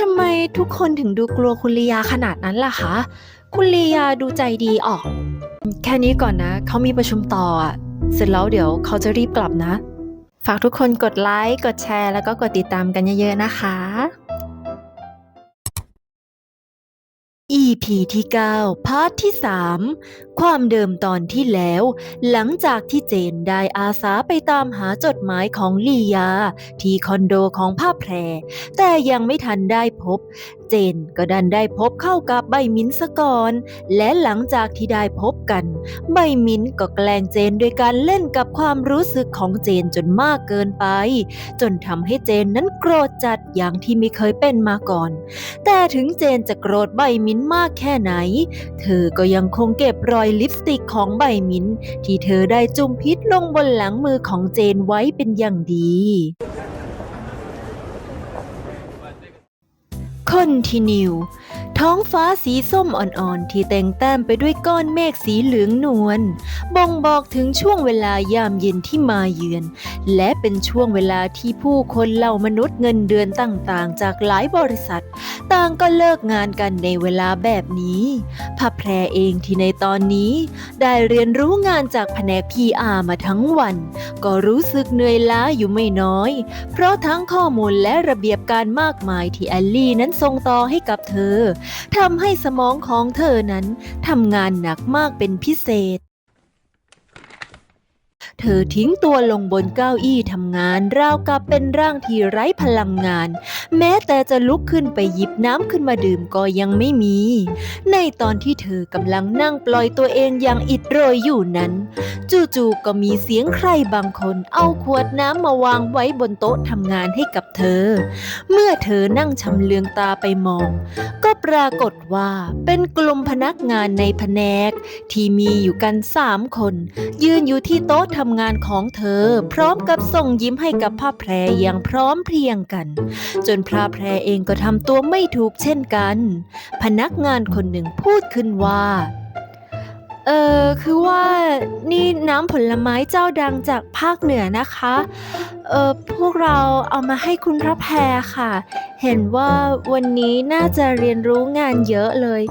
ทำไมทุกคนถึงดูกลัวคุณลียาขนาดนั้นล่ะคะ คุณลียาดูใจดีออก แค่นี้ก่อนนะ เขามีประชุมต่ออะเสร็จแล้วเดี๋ยวเขาจะรีบกลับนะ ฝากทุกคนกดไลค์ กดแชร์ แล้วก็กดติดตามกันเยอะๆนะคะ EP ที่9พาร์ทที่ 3 ความเดิมตอนที่แล้ว หลังจากที่เจนได้อาสาไปตามหาจดหมายของลียาที่คอนโดของผ้าแพรแต่ยังไม่ทันได้พบ เจนก็ดันได้พบเข้ากับใบมิ้นท์ซะก่อนและหลังจากที่ได้พบกันใบมิ้นท์ก็แกล้งเจนโดยการเล่นกับความรู้สึกของเจนจนมากเกินไปจนทำให้เจนนั้นโกรธจัดอย่างที่ไม่เคยเป็นมาก่อนแต่ถึงเจนจะโกรธใบมิ้นท์มากแค่ไหนเธอก็ยังคงเก็บรอยลิปสติกของใบมิ้นท์ที่เธอได้จุ่มพิษลงบนหลังมือของเจนไว้เป็นอย่างดีContinue ท้องฟ้าสีส้มอ่อนๆที่แต่งแต้มไปด้วยก้อนเมฆสีเหลืองนวลบ่งบอกถึงช่วงเวลายามเย็นที่มาเยือนและเป็นช่วงเวลาที่ผู้คนเหล่ามนุษย์เงินเดือนต่างๆจากหลายบริษัทต่างก็เลิกงานกันในเวลาแบบนี้ผ้าแพรเองที่ในตอนนี้ได้เรียนรู้งานจากแผนก PR มาทั้งวันก็รู้สึกเหนื่อยล้าอยู่ไม่น้อยเพราะทั้งข้อมูลและระเบียบการมากมายที่แอลลี่นั้นส่งต่อให้กับเธอทำให้สมองของเธอนั้นทำงานหนักมากเป็นพิเศษเธอทิ้งตัวลงบนเก้าอี้ทำงานราวกับเป็นร่างที่ไร้พลังงานแม้แต่จะลุกขึ้นไปหยิบน้ำขึ้นมาดื่มก็ยังไม่มีในตอนที่เธอกำลังนั่งปล่อยตัวเองอย่างอิดโรยอยู่นั้นจู่ๆก็มีเสียงใครบางคนเอาขวดน้ำมาวางไว้บนโต๊ะทำงานให้กับเธอเมื่อเธอนั่งชำเลืองตาไปมองก็ปรากฏว่าเป็นกลุ่มพนักงานในแผนกที่มีอยู่กัน3 คนยืนอยู่ที่โต๊ะทำงานของเธอพร้อมกับส่งยิ้มให้กับผ้าแพรอย่างพร้อมเพรียงกันจนผ้าแพรเองก็ทำตัวไม่ถูกเช่นกันพนักงานคนหนึ่งพูดขึ้นว่าคือว่านี่น้ำผลไม้เจ้าดังจากภาคเหนือนะคะพวกเราเอามาให้คุณพระแพรค่ะเห็นว่าวันนี้น่าจะเรียนรู้งานเยอะเลย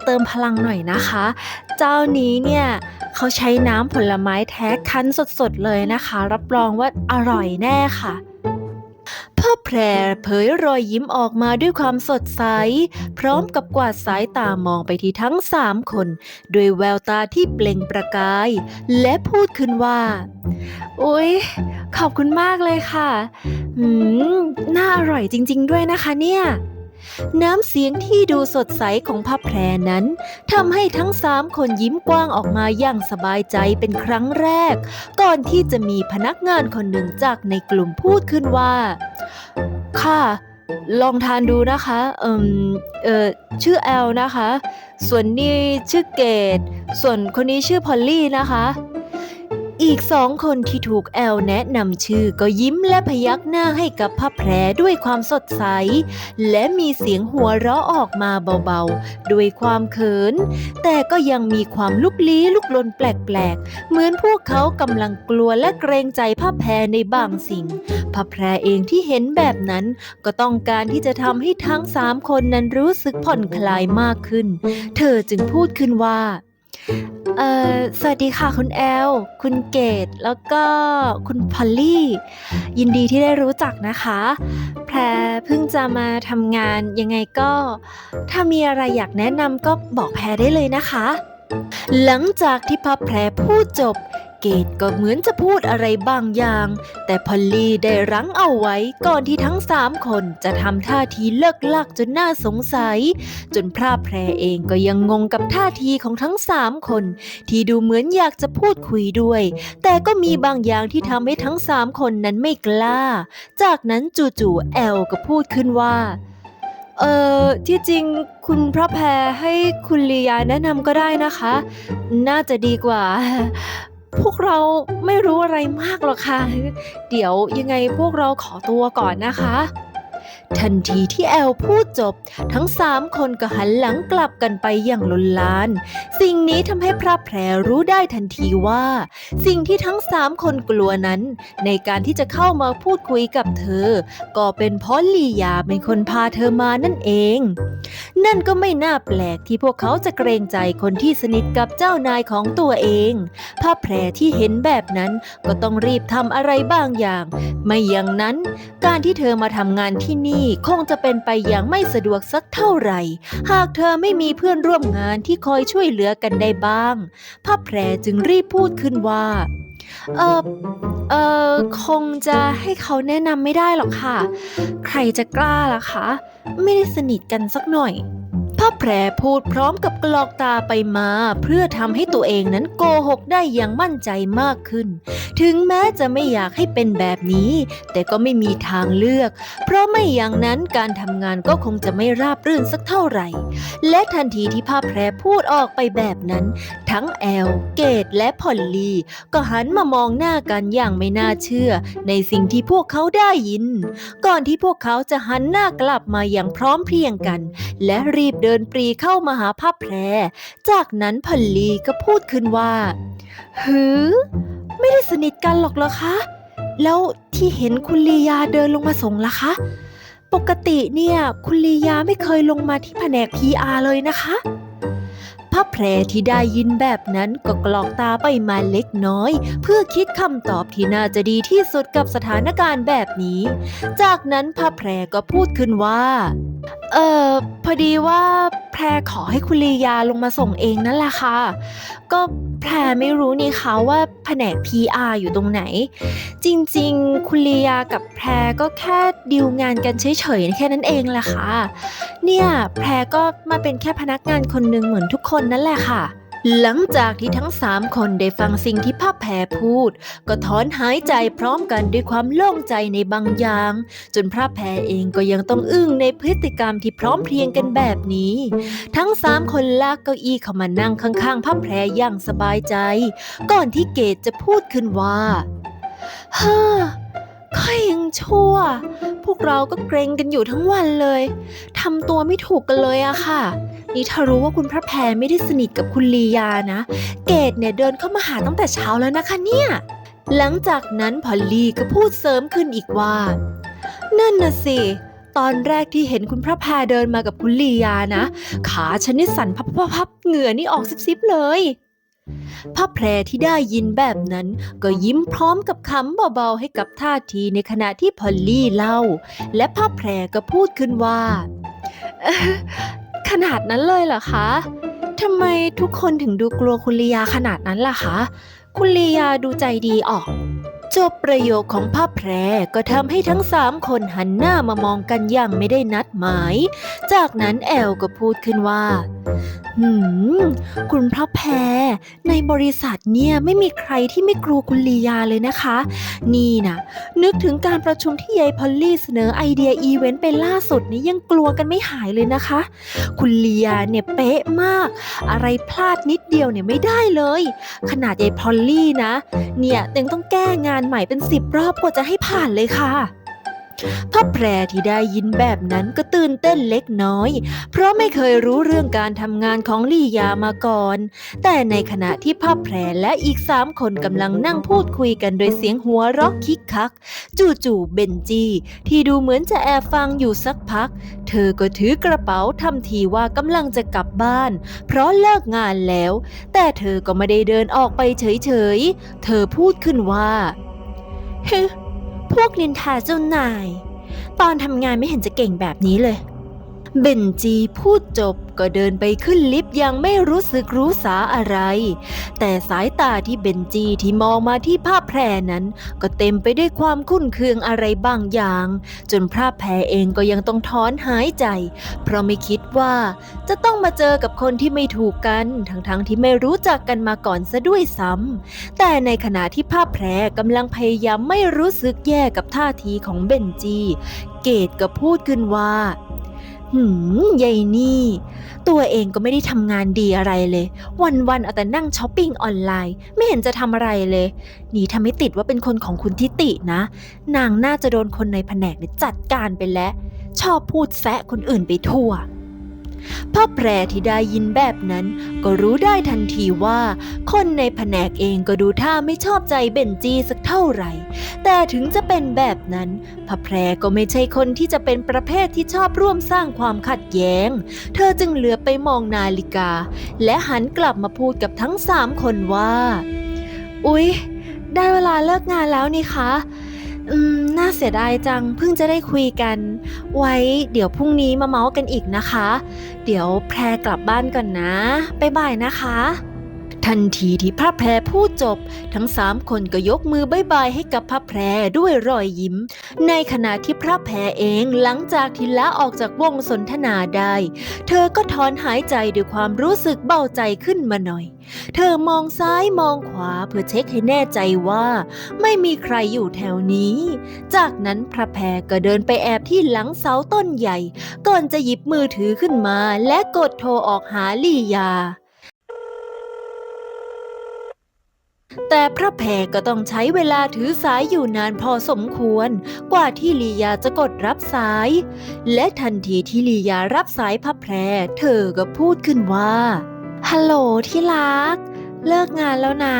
เติมพลังหน่อยนะคะเจ้านี้เนี่ยเขาใช้น้ำผลไม้แท้คั้นสดๆเลยนะคะรับรองว่าอร่อยแน่ค่ะพ่อแพรเผยรอยยิ้มออกมาด้วยความสดใสพร้อมกับกวาดสายตามองไปที่ทั้ง3 คนด้วยแววตาที่เปล่งประกายและพูดขึ้นว่าอุ๊ยขอบคุณมากเลยค่ะน่าอร่อยจริงๆด้วยนะคะเนี่ยน้ำเสียงที่ดูสดใสของพ่อแพรนั้นทำให้ทั้ง3 คนยิ้มกว้างออกมาอย่างสบายใจเป็นครั้งแรกก่อนที่จะมีพนักงานคนหนึ่งจากในกลุ่มพูดขึ้นว่าค่ะลองทานดูนะคะชื่อแอลนะคะส่วนนี่ชื่อเกดส่วนคนนี้ชื่อพอลลี่นะคะอีก2 คนที่ถูกแอลแนะนำชื่อก็ยิ้มและพยักหน้าให้กับผ้าแพรด้วยความสดใสและมีเสียงหัวเราะออกมาเบาๆด้วยความเขินแต่ก็ยังมีความลุกลี้ลุกลนแปลกๆเหมือนพวกเขากำลังกลัวและเกรงใจผ้าแพรในบางสิ่งผ้าแพรเองที่เห็นแบบนั้นก็ต้องการที่จะทำให้ทั้ง3 คนนั้นรู้สึกผ่อนคลายมากขึ้นเธอจึงพูดขึ้นว่าสวัสดีค่ะคุณแอลคุณเกดแล้วก็คุณพอลลี่ยินดีที่ได้รู้จักนะคะแพรเพิ่งจะมาทำงานยังไงก็ถ้ามีอะไรอยากแนะนำก็บอกแพรได้เลยนะคะหลังจากที่พ่อแพรพูดจบเกดก็เหมือนจะพูดอะไรบางอย่างแต่พอลลี่ได้รั้งเอาไว้ก่อนที่ทั้ง3 คนจะทำท่าทีเลิกลักจนน่าสงสัยจนพระแพรเองก็ยังงงกับท่าทีของทั้ง3 คนที่ดูเหมือนอยากจะพูดคุยด้วยแต่ก็มีบางอย่างที่ทำให้ทั้ง3 คนนั้นไม่กล้าจากนั้นจู่ๆแอลก็พูดขึ้นว่าที่จริงคุณพระแพรให้คุณลียาแนะนำก็ได้นะคะน่าจะดีกว่าพวกเราไม่รู้อะไรมากหรอกค่ะเดี๋ยวยังไงพวกเราขอตัวก่อนนะคะ ทันทีที่แอลพูดจบทั้งสามคนก็หันหลังกลับกันไปอย่างลนลานสิ่งนี้ทำให้พระแพรรู้ได้ทันทีว่าสิ่งที่ทั้งสามคนกลัวนั้นในการที่จะเข้ามาพูดคุยกับเธอก็เป็นเพราะลียาเป็นคนพาเธอมานั่นเองนั่นก็ไม่น่าแปลกที่พวกเขาจะเกรงใจคนที่สนิทกับเจ้านายของตัวเองพระแพรที่เห็นแบบนั้นก็ต้องรีบทำอะไรบางอย่างไม่อย่างนั้นการที่เธอมาทำงานที่นี่คงจะเป็นไปอย่างไม่สะดวกสักเท่าไหร่หากเธอไม่มีเพื่อนร่วมงานที่คอยช่วยเหลือกันได้บ้างพระแพรจึงรีบพูดขึ้นว่าเออเอคงจะให้เขาแนะนำไม่ได้หรอกค่ะใครจะกล้าล่ะคะไม่ได้สนิทกันสักหน่อยพระแพรพูดพร้อมกับกรอกตาไปมาเพื่อทำให้ตัวเองนั้นโกหกได้อย่างมั่นใจมากขึ้นถึงแม้จะไม่อยากให้เป็นแบบนี้แต่ก็ไม่มีทางเลือกเพราะไม่อย่างนั้นการทำงานก็คงจะไม่ราบรื่นสักเท่าไหร่และทันทีที่พระแพรพูดออกไปแบบนั้นทั้งแอลเกตและพอลลี่ก็หันมามองหน้ากันอย่างไม่น่าเชื่อในสิ่งที่พวกเขาได้ยินก่อนที่พวกเขาจะหันหน้ากลับมาอย่างพร้อมเพรียงกันและรีบเดินปรีเข้ามาหาพระแพรจากนั้นพอลลี่ก็พูดขึ้นว่าหือไม่ได้สนิทกันหรอกเหรอคะแล้วที่เห็นคุณลียาเดินลงมาส่งล่ะคะปกติเนี่ยคุณลียาไม่เคยลงมาที่แผนก PR เลยนะคะพระแพรที่ได้ยินแบบนั้นก็กรอกตาไปมาเล็กน้อยเพื่อคิดคำตอบที่น่าจะดีที่สุดกับสถานการณ์แบบนี้จากนั้นพระแพรก็พูดขึ้นว่าพอดีว่าแพรขอให้คุณลียาลงมาส่งเองนั่นแหละค่ะก็แพรไม่รู้นี่คะว่าแผนก PR อยู่ตรงไหนจริงๆคุณลียากับแพรก็แค่ดีลงานกันเฉยๆแค่นั้นเองแหละค่ะเนี่ยแพรก็มาเป็นแค่พนักงานคนหนึ่งเหมือนทุกคนนั่นแหละค่ะหลังจากที่ทั้งสามคนได้ฟังสิ่งที่พระแพรพูดก็ถอนหายใจพร้อมกันด้วยความโล่งใจในบางอย่างจนพระแพรเองก็ยังต้องอึ้งในพฤติกรรมที่พร้อมเพรียงกันแบบนี้ทั้งสามคนลากเก้าอี้เข้ามานั่งข้างๆพระแพรอย่างสบายใจก่อนที่เกตจะพูดขึ้นว่าฮ่าค่อยยังชั่วพวกเราก็เกรงกันอยู่ทั้งวันเลยทำตัวไม่ถูกกันเลยอะค่ะนี่ถ้ารู้ว่าคุณพระแพรไม่ได้สนิทกับคุณลียานะเกดเนี่ยเดินเข้ามาหาตั้งแต่เช้าแล้วนะคะเนี่ยหลังจากนั้นพอลลี่ก็พูดเสริมขึ้นอีกว่านั่นน่ะสิตอนแรกที่เห็นคุณพระแพรเดินมากับคุณลียานะขาฉันนี่สั่นพับๆเหงื่อนี่ออกซิบๆเลยพระแพรที่ได้ยินแบบนั้นก็ยิ้มพร้อมกับคำเบาๆให้กับท่าทีในขณะที่พอลลี่เล่าและพระแพรก็พูดขึ้นว่าขนาดนั้นเลยเหรอคะทำไมทุกคนถึงดูกลัวคุณลียาขนาดนั้นล่ะคะคุณลียาดูใจดีออกจบประโยคของพระแพรก็ทำให้ทั้งสามคนหันหน้ามามองกันอย่างไม่ได้นัดหมายจากนั้นแอลก็พูดขึ้นว่าคุณพระแพรในบริษัทเนี่ยไม่มีใครที่ไม่กลัวคุณลียาเลยนะคะนี่นะนึกถึงการประชุมที่ยายพอลลี่เสนอไอเดียอีเวนต์ไปล่าสุดนี้ยังกลัวกันไม่หายเลยนะคะคุณลียาเนี่ยเป๊ะมากอะไรพลาดนิดเดียวเนี่ยไม่ได้เลยขนาดยายพอลลี่นะเนี่ยยังต้องแก้งานใหม่เป็น10 รอบกว่าจะให้ผ่านเลยค่ะพระแพรที่ได้ยินแบบนั้นก็ตื่นเต้นเล็กน้อยเพราะไม่เคยรู้เรื่องการทำงานของลียามาก่อนแต่ในขณะที่พระแพรและอีก3 คนกำลังนั่งพูดคุยกันโดยเสียงหัวเราะคิกคักจู่ๆเบนจีที่ดูเหมือนจะแอบฟังอยู่สักพักเธอก็ถือกระเป๋าทำทีว่ากำลังจะกลับบ้านเพราะเลิกงานแล้วแต่เธอก็ไม่ได้เดินออกไปเฉยๆเธอพูดขึ้นว่าพวกนินทาเจ้านายตอนทำงานไม่เห็นจะเก่งแบบนี้เลยเบนจีพูดจบก็เดินไปขึ้นลิฟต์ยังไม่รู้สึกรู้สาอะไรแต่สายตาที่เบนจีที่มองมาที่พระแพรนั้นก็เต็มไปด้วยความคุ้นเคืองอะไรบางอย่างจนพระแพรเองก็ยังต้องถอนหายใจเพราะไม่คิดว่าจะต้องมาเจอกับคนที่ไม่ถูกกันทั้งที่ไม่รู้จักกันมาก่อนซะด้วยซ้ำแต่ในขณะที่พระแพรกำลังพยายามไม่รู้สึกแย่กับท่าทีของเบนจีเกตก็พูดขึ้นว่ายายนี่ตัวเองก็ไม่ได้ทำงานดีอะไรเลยวันๆเอาแต่นั่งช้อปปิ้งออนไลน์ไม่เห็นจะทำอะไรเลยนี่ทำให้ติดว่าเป็นคนของคุณทิตินะนางน่าจะโดนคนในแผนกเนี่ยจัดการไปแล้ว ชอบพูดแซะคนอื่นไปทั่วพ่อแพรที่ได้ยินแบบนั้นก็รู้ได้ทันทีว่าคนในแผนกเองก็ดูท่าไม่ชอบใจเบนจี้สักเท่าไหร่แต่ถึงจะเป็นแบบนั้นพ่อแพรก็ไม่ใช่คนที่จะเป็นประเภทที่ชอบร่วมสร้างความขัดแย้งเธอจึงเหลือบไปมองนาฬิกาและหันกลับมาพูดกับทั้ง3 คนว่าอุ๊ยได้เวลาเลิกงานแล้วนี่คะน่าเสียดายจังเพิ่งจะได้คุยกันไว้เดี๋ยวพรุ่งนี้มาเมาส์กันอีกนะคะเดี๋ยวแพรกลับบ้านก่อนนะบ๊ายบายนะคะทันทีที่พระแพรพูดจบทั้ง3 คนก็ยกมือบ๊ายบายให้กับพระแพรด้วยรอยยิ้มในขณะที่พระแพรเองหลังจากที่ลาออกจากวงสนทนาได้เธอก็ถอนหายใจด้วยความรู้สึกเบาใจขึ้นมาหน่อยเธอมองซ้ายมองขวาเพื่อเช็คให้แน่ใจว่าไม่มีใครอยู่แถวนี้จากนั้นพระแพรก็เดินไปแอบที่หลังเสาต้นใหญ่ก่อนจะหยิบมือถือขึ้นมาและกดโทรออกหาลียาแต่พระแพรก็ต้องใช้เวลาถือสายอยู่นานพอสมควรกว่าที่ลียาจะกดรับสายและทันทีที่ลียารับสายพระแพรเธอก็พูดขึ้นว่าฮัลโหลที่รักเลิกงานแล้วนะ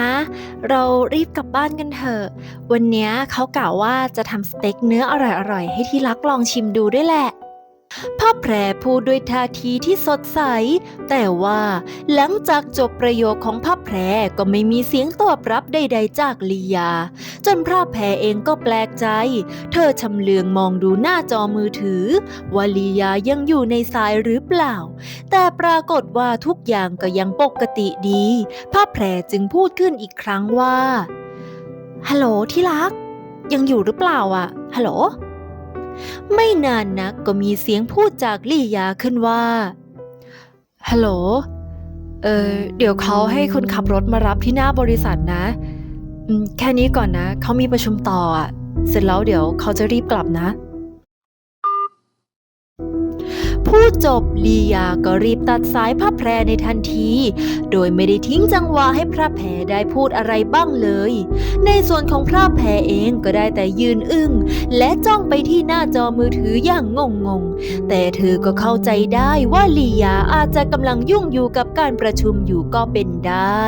เรารีบกลับบ้านกันเถอะวันเนี้ยเขากล่าวว่าจะทำสเต็กเนื้ออร่อยๆให้ที่รักลองชิมดูด้วยแหละพ่อแพรพูดด้วยท่าทีที่สดใสแต่ว่าหลังจากจบประโยคของพ่อแพรก็ไม่มีเสียงตอบรับใดๆจากลียาจนพ่อแพรเองก็แปลกใจเธอชำเลืองมองดูหน้าจอมือถือว่าลียายังอยู่ในสายหรือเปล่าแต่ปรากฏว่าทุกอย่างก็ยังปกติดีพ่อแพรจึงพูดขึ้นอีกครั้งว่าฮัลโหลที่รักยังอยู่หรือเปล่าอ่ะฮัลโหลไม่นานนักก็มีเสียงพูดจากลี่ยาขึ้นว่าฮัลโหลเดี๋ยวเขาให้คนขับรถมารับที่หน้าบริษัทนะแค่นี้ก่อนนะเขามีประชุมต่ออ่ะเสร็จแล้วเดี๋ยวเขาจะรีบกลับนะพูดจบลียาก็รีบตัดสายพระแพรในทันทีโดยไม่ได้ทิ้งจังหวะให้พระแพรได้พูดอะไรบ้างเลยในส่วนของพระแพรเองก็ได้แต่ยืนอึ้งและจ้องไปที่หน้าจอมือถืออย่างงงๆแต่เธอก็เข้าใจได้ว่าลียาอาจจะกำลังยุ่งอยู่กับการประชุมอยู่ก็เป็นได้